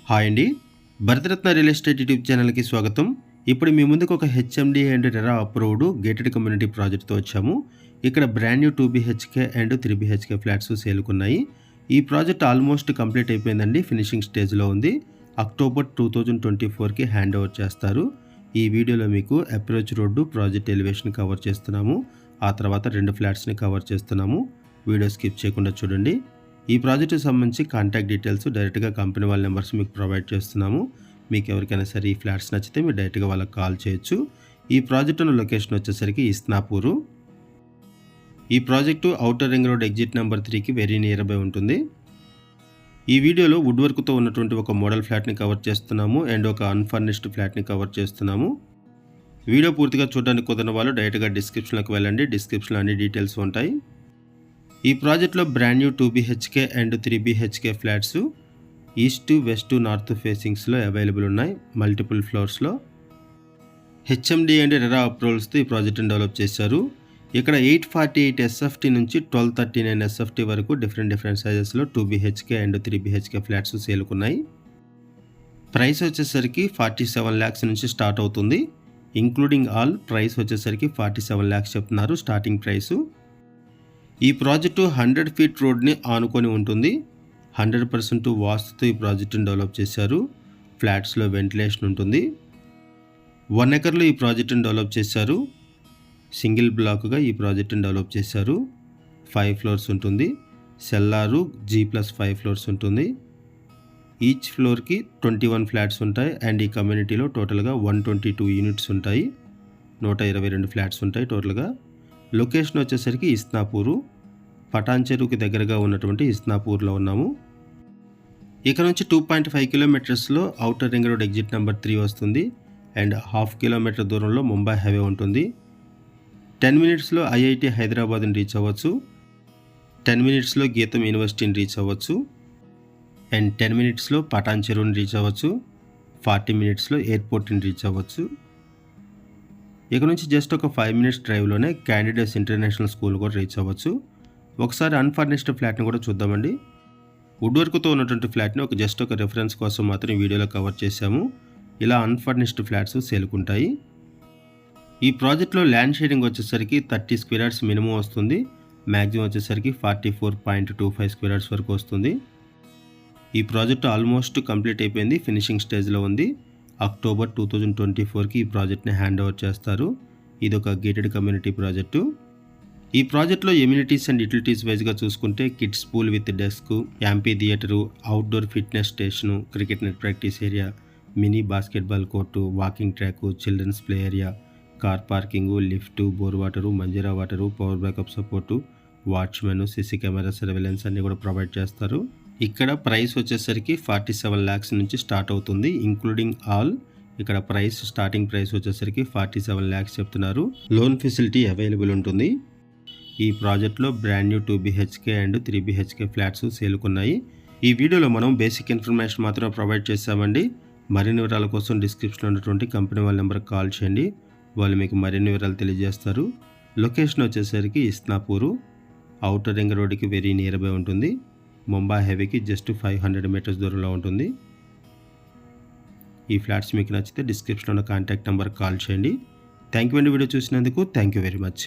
Hi అండి, Bharat Ratna real estate YouTube ఛానల్కి స్వాగతం. ఇప్పుడు మీ ముందుకు ఒక HMD and RERA approved gated community ప్రాజెక్ట్తో వచ్చాము. ఇక్కడ brand new 2 BHK and 3 BHK flats సేల్కున్నాయి. ఈ ప్రాజెక్ట్ ఆల్మోస్ట్ కంప్లీట్ అయిపోయిందండి, ఫినిషింగ్ స్టేజ్లో ఉంది. అక్టోబర్ 2024కి హ్యాండ్ ఓవర్ చేస్తారు. ఈ వీడియోలో మీకు approach road, project elevation cover చేస్తున్నాము. ఆ తర్వాత 2 ఫ్లాట్స్ని కవర్ చేస్తున్నాము. వీడియో స్కిప్ చేయకుండా చూడండి. ఈ ప్రాజెక్టుకి సంబంధించి కాంటాక్ట్ డీటెయిల్స్ డైరెక్ట్గా కంపెనీ వాళ్ళ నెంబర్స్ మీకు ప్రొవైడ్ చేస్తున్నాము. మీకు ఎవరికైనా సరే ఈ ఫ్లాట్స్ నచ్చితే మీరు డైరెక్ట్గా వాళ్ళకి కాల్ చేయొచ్చు. ఈ ప్రాజెక్టు ఉన్న లొకేషన్ వచ్చేసరికి ఇస్నాపూరు. ఈ project outer ring road exit number 3కి వెరీ నియర్ బై ఉంటుంది. ఈ వీడియోలో వుడ్ వర్క్తో ఉన్నటువంటి ఒక మోడల్ ఫ్లాట్ని కవర్ చేస్తున్నాము అండ్ ఒక అన్ఫర్నిష్డ్ ఫ్లాట్ని కవర్ చేస్తున్నాము. వీడియో పూర్తిగా చూడడానికి కుదరని వాళ్ళు డైరెక్ట్గా డిస్క్రిప్షన్లోకి వెళ్ళండి. డిస్క్రిప్షన్లో అన్ని డీటెయిల్స్ ఉంటాయి. ఈ ప్రాజెక్ట్లో brand new 2 BHK and 3 BHK flats east, west, north ఫేసింగ్స్లో అవైలబుల్ ఉన్నాయి. మల్టిపుల్ ఫ్లోర్స్లో హెచ్ఎండి అండ్ రెరా అప్రూవల్స్తో ఈ ప్రాజెక్ట్ని డెవలప్ చేశారు. ఇక్కడ 848 SFT నుంచి 1239 SFT వరకు డిఫరెంట్ సైజెస్లో 2 BHK అండ్ 3 BHK ఫ్లాట్స్ సేల్కున్నాయి. ప్రైస్ వచ్చేసరికి 47 lakhs నుంచి స్టార్ట్ అవుతుంది. ఇంక్లూడింగ్ ఆల్ ప్రైస్ వచ్చేసరికి 47 lakhs చెప్తున్నారు స్టార్టింగ్ ప్రైసు. ఈ ప్రాజెక్టు 100 feet రోడ్ని ఆనుకొని ఉంటుంది. 100% వాస్తుతో ఈ ప్రాజెక్టుని డెవలప్ చేశారు. ఫ్లాట్స్లో వెంటిలేషన్ ఉంటుంది. 1 acreలో ఈ ప్రాజెక్టుని డెవలప్ చేశారు. సింగిల్ బ్లాక్గా ఈ ప్రాజెక్టుని డెవలప్ చేశారు. 5 floors ఉంటుంది. సెల్లారు G+5 floors ఉంటుంది. ఈచ్ ఫ్లోర్కి 21 ఫ్లాట్స్ ఉంటాయి అండ్ ఈ కమ్యూనిటీలో టోటల్గా 122 యూనిట్స్ ఉంటాయి. 122 ఫ్లాట్స్ ఉంటాయి టోటల్గా. లొకేషన్ వచ్చేసరికి ఇస్నాపూరు, పటాన్ చెరువుకి దగ్గరగా ఉన్నటువంటి ఇస్నాపూర్లో ఉన్నాము. ఇక్కడ నుంచి 2.5 kilometers outer ring road exit number 3 వస్తుంది అండ్ 1/2 kilometer దూరంలో ముంబై హైవే ఉంటుంది. 10 minutes IIT హైదరాబాద్ని రీచ్ అవ్వచ్చు. 10 minutes గీతం యూనివర్సిటీని రీచ్ అవ్వచ్చు అండ్ 10 minutes పటాన్ చెరువుని రీచ్ అవ్వచ్చు. 40 minutes ఎయిర్పోర్ట్ని రీచ్ అవ్వచ్చు. ఇక్కడ నుంచి జస్ట్ ఒక 5 minutes డ్రైవ్లోనే క్యాండిడేట్స్ ఇంటర్నేషనల్ స్కూల్ కూడా రీచ్ అవ్వచ్చు. ఒకసారి అన్ఫర్నిష్డ్ ఫ్లాట్ని కూడా చూద్దామండి. వుడ్ వర్క్తో ఉన్నటువంటి ఫ్లాట్ని జస్ట్ ఒక రెఫరెన్స్ కోసం మాత్రం ఈ వీడియోలో కవర్ చేశాము. ఇలా అన్ఫర్నిష్డ్ ఫ్లాట్స్ సేల్కుంటాయి. ఈ ప్రాజెక్ట్లో ల్యాండ్ షేరింగ్ వచ్చేసరికి 30 square yards మినిమం వస్తుంది. మ్యాక్సిమం వచ్చేసరికి 44.25 square yards వరకు వస్తుంది. ఈ ప్రాజెక్టు ఆల్మోస్ట్ కంప్లీట్ అయిపోయింది, ఫినిషింగ్ స్టేజ్లో ఉంది. అక్టోబర్ 2024కి ఈ ప్రాజెక్ట్ని హ్యాండ్ ఓవర్ చేస్తారు. ఇది ఒక గేటెడ్ కమ్యూనిటీ ప్రాజెక్టు. ఈ ప్రాజెక్ట్లో ఎమ్యూనిటీస్ అండ్ యూటిలిటీస్ వైజ్గా చూసుకుంటే kids pool with deck, amphitheatre, outdoor fitness station, cricket net practice area, mini basketball court, walking track, children's play area, car parking, lift, bore water, Manjira water, power backup support, watchman, CC camera surveillance అన్నీ కూడా provide చేస్తారు. ఇక్కడ price వచ్చేసరికి 47 lakhs నుంచి start అవుతుంది, including all. ఇక్కడ price starting price వచ్చేసరికి 47 lakhs చెప్తున్నారు. లోన్ ఫెసిలిటీ అవైలబుల్ ఉంటుంది. ఈ ప్రాజెక్ట్లో brand new 2 BHK and 3 BHK flats సేల్కున్నాయి. ఈ వీడియోలో మనం బేసిక్ ఇన్ఫర్మేషన్ మాత్రమే ప్రొవైడ్ చేశామండి. మరిన్ని వివరాల కోసం డిస్క్రిప్షన్లో ఉన్నటువంటి కంపెనీ వాళ్ళ నెంబర్కి కాల్ చేయండి. వాళ్ళు మీకు మరిన్ని వివరాలు తెలియజేస్తారు. లొకేషన్ వచ్చేసరికి ఇస్నాపూరు, ఔటర్ రింగ్ రోడ్కి వెరీ నియర్ బై ఉంటుంది. ముంబై హైవేకి జస్ట్ 500 meters దూరంలో ఉంటుంది. ఈ ఫ్లాట్స్ మీకు నచ్చితే డిస్క్రిప్షన్లో ఉన్న కాంటాక్ట్ నెంబర్కి కాల్ చేయండి. థ్యాంక్ యూ అండి వీడియో చూసినందుకు. Thank you very much.